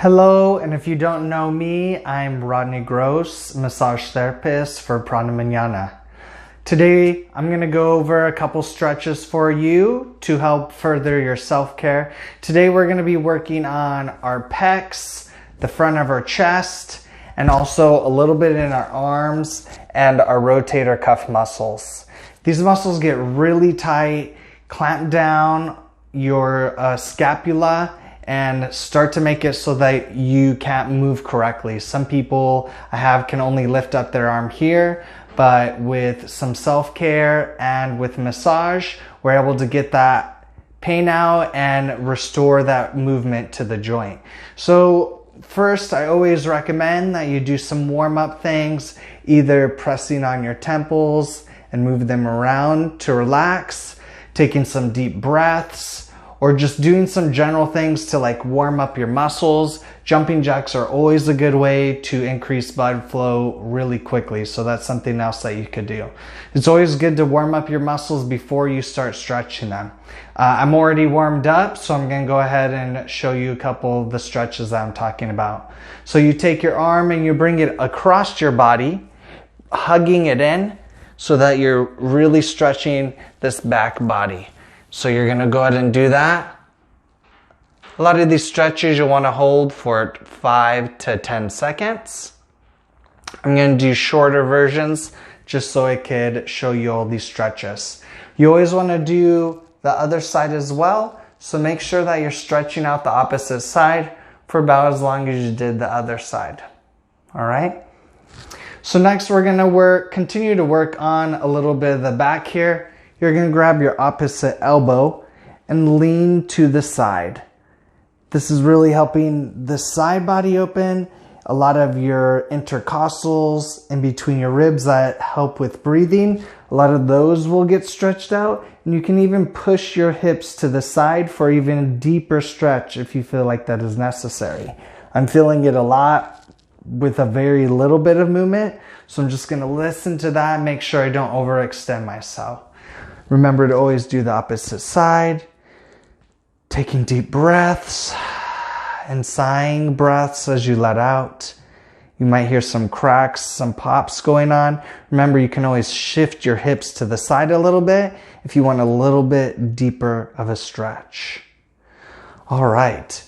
Hello, and if you don't know me, I'm Rodney Gross, massage therapist for Prana Manana. Today, I'm going to go over a couple stretches for you to help further your self-care. Today, we're going to be working on our pecs, the front of our chest, and also a little bit in our arms and our rotator cuff muscles. These muscles get really tight, clamp down your scapula, and start to make it so that you can't move correctly. Some people I have can only lift up their arm here, but with some self-care and with massage, we're able to get that pain out and restore that movement to the joint. So first, I always recommend that you do some warm-up things, either pressing on your temples and move them around to relax, taking some deep breaths, or just doing some general things to warm up your muscles. Jumping jacks are always a good way to increase blood flow really quickly, so that's something else that you could do. It's always good to warm up your muscles before you start stretching them. I'm already warmed up, so I'm gonna go ahead and show you a couple of the stretches that I'm talking about. So you take your arm and you bring it across your body, hugging it in so that you're really stretching this back body. So you're gonna go ahead and do that. A lot of these stretches you'll wanna hold for 5 to 10 seconds. I'm gonna do shorter versions just so I could show you all these stretches. You always wanna do the other side as well, so make sure that you're stretching out the opposite side for about as long as you did the other side. All right? So next we're gonna continue to work on a little bit of the back here. You're going to grab your opposite elbow and lean to the side. This is really helping the side body open, a lot of your intercostals in between your ribs that help with breathing. A lot of those will get stretched out, and you can even push your hips to the side for even a deeper stretch if you feel like that is necessary. I'm feeling it a lot with a very little bit of movement, so I'm just going to listen to that and make sure I don't overextend myself. Remember to always do the opposite side, taking deep breaths and sighing breaths as you let out. You might hear some cracks, some pops going on. Remember, you can always shift your hips to the side a little bit if you want a little bit deeper of a stretch. All right.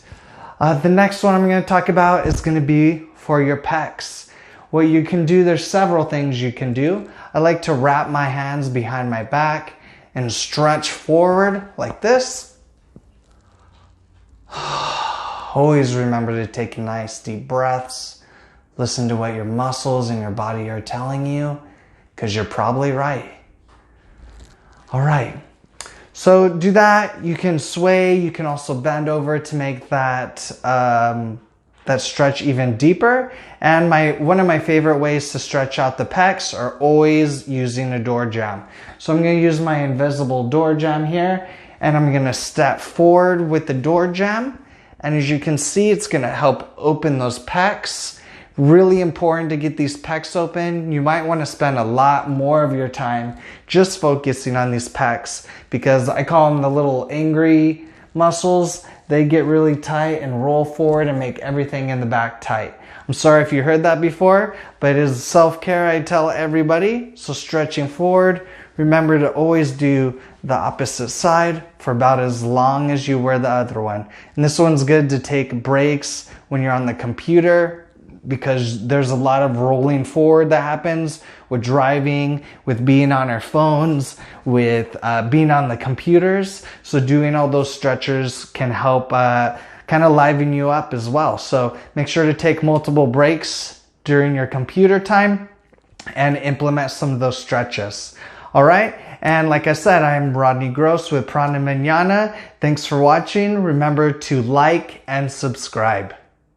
The next one I'm going to talk about is going to be for your pecs. What you can do, there's several things you can do. I like to wrap my hands behind my back and stretch forward like this. Always remember to take nice deep breaths. Listen to what your muscles and your body are telling you, because you're probably right. All right. So do that. You can sway. You can also bend over to make that stretch even deeper. And one of my favorite ways to stretch out the pecs are always using a door jamb. So I'm going to use my invisible door jamb here, and I'm going to step forward with the door jamb. And as you can see, it's going to help open those pecs. Really important to get these pecs open. You might want to spend a lot more of your time just focusing on these pecs, because I call them the little angry muscles. They get really tight and roll forward and make everything in the back tight. I'm sorry if you heard that before, but it is self-care I tell everybody. So stretching forward, remember to always do the opposite side for about as long as you were the other one. And this one's good to take breaks when you're on the computer, because there's a lot of rolling forward that happens with driving, with being on our phones, with being on the computers. So doing all those stretchers can help kind of liven you up as well. So make sure to take multiple breaks during your computer time and implement some of those stretches. All right. And like I said, I'm Rodney Gross with Prana Manana. Thanks for watching. Remember to like and subscribe.